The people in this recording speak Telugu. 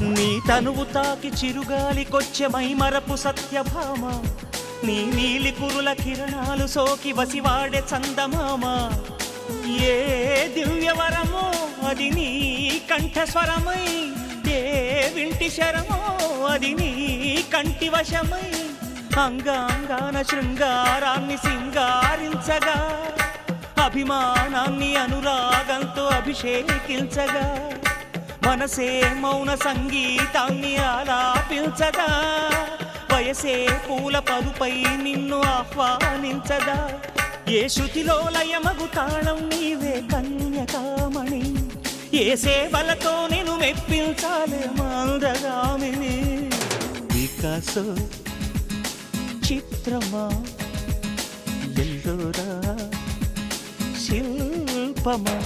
నీ తనువు తాకి చిరుగాలికొచ్చే మైమరపు సత్యభామ, నీ నీలి కురుల కిరణాలు సోకి వసివాడే చందమామ. ఏ దివ్యవరమో అది నీ కంఠస్వరమై, ఏ వింటి శరమో అది నీ కంటి వశమై, అంగాంగాన శృంగారాన్ని సింగారించగా, అభిమానాన్ని అనురాగంతో అభిషేకించగా, మనసే మౌన సంగీతాన్ని ఆలాపించగా, వయసే పూల పరుపై నిన్ను ఆహ్వానించదా. ఏ శృతిలో లయమగు తాళం నీవే కన్యకామణి, ఏ సేవలతో నేను మెప్పించాలే మందగామిని. వికాసో చిత్రమా ఎల్లోరా శిల్పమా.